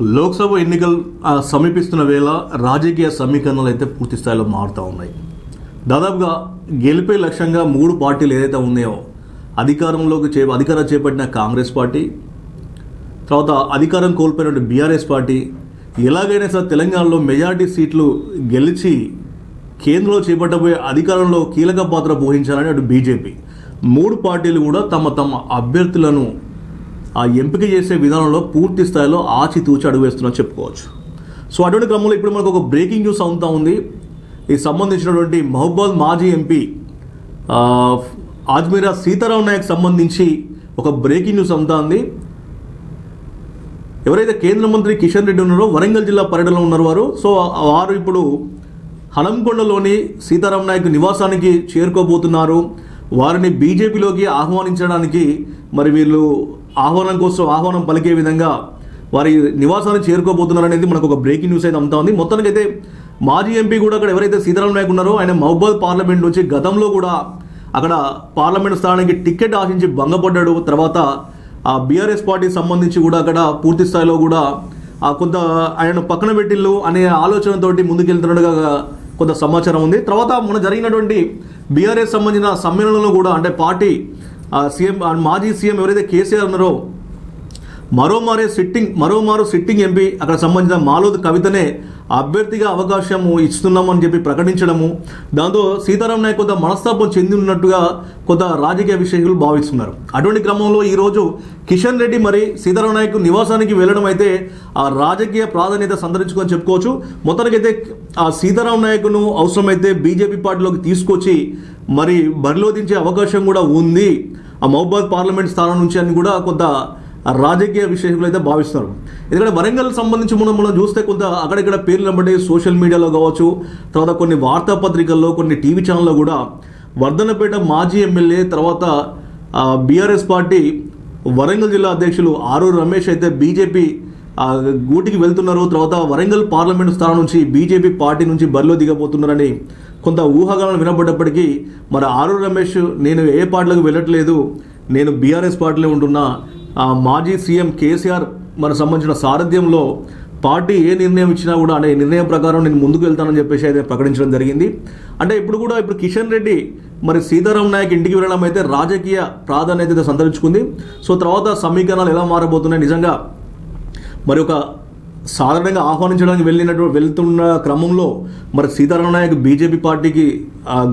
లోక్సభ ఎన్నికలు సమీపిస్తున్న వేళ రాజకీయ సమీకరణలు అయితే పూర్తి స్థాయిలో మారుతూ ఉన్నాయి. దాదాపుగా గెలిపే లక్ష్యంగా మూడు పార్టీలు ఏదైతే ఉన్నాయో అధికారం చేపట్టిన కాంగ్రెస్ పార్టీ, తర్వాత అధికారం కోల్పోయినటువంటి బీఆర్ఎస్ పార్టీ, ఎలాగైనా సరే తెలంగాణలో మెజారిటీ సీట్లు గెలిచి కేంద్రంలో చేపట్టబోయే అధికారంలో కీలక పాత్ర పోషించాలని అటు బీజేపీ, మూడు పార్టీలు కూడా తమ అభ్యర్థులను ఎంపిక చేసే విధానంలో పూర్తి స్థాయిలో ఆచితూచి అడుగువేస్తున్నా చెప్పుకోవచ్చు. సో అటువంటి క్రమంలో ఇప్పుడు మనకు ఒక బ్రేకింగ్ న్యూస్ అవుతా ఉంది. ఈ సంబంధించినటువంటి మహబూబాబాద్ మాజీ ఎంపీ ఆజ్మీరా సీతారాం నాయక్ సంబంధించి ఒక బ్రేకింగ్ న్యూస్ అవుతా ఉంది. ఎవరైతే కేంద్ర మంత్రి కిషన్ రెడ్డి ఉన్నారో వరంగల్ జిల్లా పర్యటనలో ఉన్నారు సో వారు ఇప్పుడు హనంకొండలోని సీతారాం నాయక్ నివాసానికి చేరుకోబోతున్నారు. వారిని బీజేపీలోకి ఆహ్వానించడానికి మరి వీళ్ళు ఆహ్వానం పలికే విధంగా వారి నివాసానికి చేరుకోబోతున్నారు అనేది మనకు ఒక బ్రేకింగ్ న్యూస్ అయితే అమ్ముతా ఉంది. మొత్తానికి అయితే మాజీ ఎంపీ కూడా అక్కడ ఎవరైతే సీతారాం నాయక్ ఉన్నారో ఆయన మహబూబాబాద్ పార్లమెంట్ నుంచి గతంలో కూడా అక్కడ పార్లమెంట్ స్థానానికి టికెట్ ఆశించి భంగపడ్డాడు. తర్వాత ఆ బీఆర్ఎస్ పార్టీకి సంబంధించి కూడా అక్కడ పూర్తి స్థాయిలో కూడా కొంత ఆయన పక్కన పెట్టిల్లు అనే ఆలోచనతోటి ముందుకెళ్తున్నట్టుగా కొంత సమాచారం ఉంది. తర్వాత మన జరిగినటువంటి బీఆర్ఎస్ సంబంధించిన సమ్మేళనంలో కూడా అంటే పార్టీ సీఎం మాజీ సీఎం ఎవరైతే కేసీఆర్ ఉన్నారో మరోమారు సిట్టింగ్ ఎంపీ అక్కడ సంబంధించిన మాలోద్ కవితనే అభ్యర్థిగా అవకాశం ఇస్తున్నామని చెప్పి ప్రకటించడము, దాంతో సీతారాం నాయక్ కొంత మనస్తాపం చెంది ఉన్నట్టుగా కొంత రాజకీయ విశ్లేషకులు భావిస్తున్నారు. అటువంటి క్రమంలో ఈరోజు కిషన్ రెడ్డి మరి సీతారాం నాయక్ నివాసానికి వెళ్ళడం అయితే ఆ రాజకీయ ప్రాధాన్యత సంతరించుకొని చెప్పుకోవచ్చు. మొత్తానికైతే ఆ సీతారాం నాయక్ను అవసరమైతే బీజేపీ పార్టీలోకి తీసుకొచ్చి మరి బరిలో దించే అవకాశం కూడా ఉంది ఆ మహబూబాబాద్ పార్లమెంట్ స్థానం నుంచి అని కూడా కొంత రాజకీయ విశ్లేషకులు అయితే భావిస్తున్నారు. ఎందుకంటే వరంగల్ సంబంధించి మనం చూస్తే కొంత అక్కడిక్కడ పేర్లు బట్టి సోషల్ మీడియాలో కావచ్చు, తర్వాత కొన్ని వార్తాపత్రికల్లో, కొన్ని టీవీ ఛానల్లో కూడా వర్ధన్నపేట మాజీ ఎమ్మెల్యే తర్వాత బీఆర్ఎస్ పార్టీ వరంగల్ జిల్లా అధ్యక్షులు ఆరూరు రమేష్ అయితే బీజేపీ గూటికి వెళ్తున్నారు. తర్వాత వరంగల్ పార్లమెంటు స్థానం నుంచి బీజేపీ పార్టీ నుంచి బరిలో దిగబోతున్నారని కొంత ఊహాగానాలు వినపడ్డప్పటికీ మరి ఆరూరు రమేష్ నేను ఏ పార్టీలకు వెళ్ళట్లేదు, నేను బీఆర్ఎస్ పార్టీలో ఉంటున్నా, మాజీ సీఎం కేసీఆర్ మన సంబంధించిన సారథ్యంలో పార్టీ ఏ నిర్ణయం ఇచ్చినా కూడా అనే నిర్ణయం ప్రకారం నేను ముందుకు వెళ్తానని చెప్పేసి అయితే ప్రకటించడం జరిగింది. అంటే ఇప్పుడు కిషన్ రెడ్డి మరి సీతారాం నాయక్ ఇంటికి వెళ్ళడం అయితే రాజకీయ ప్రాధాన్యత సంతరించుకుంది. సో తర్వాత సమీకరణాలు ఎలా మారబోతున్నాయి, నిజంగా మరి ఒక సాధారణంగా ఆహ్వానించడానికి వెళ్తున్న క్రమంలో మరి సీతారాం నాయక్ బీజేపీ పార్టీకి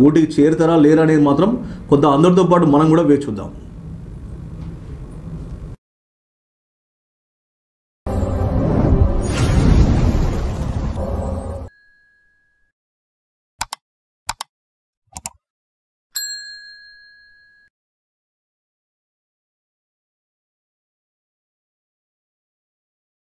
గూటికి చేరుతారా లేరా అనేది మాత్రం కొంత అందరితో పాటు మనం కూడా వేచి చూద్దాం.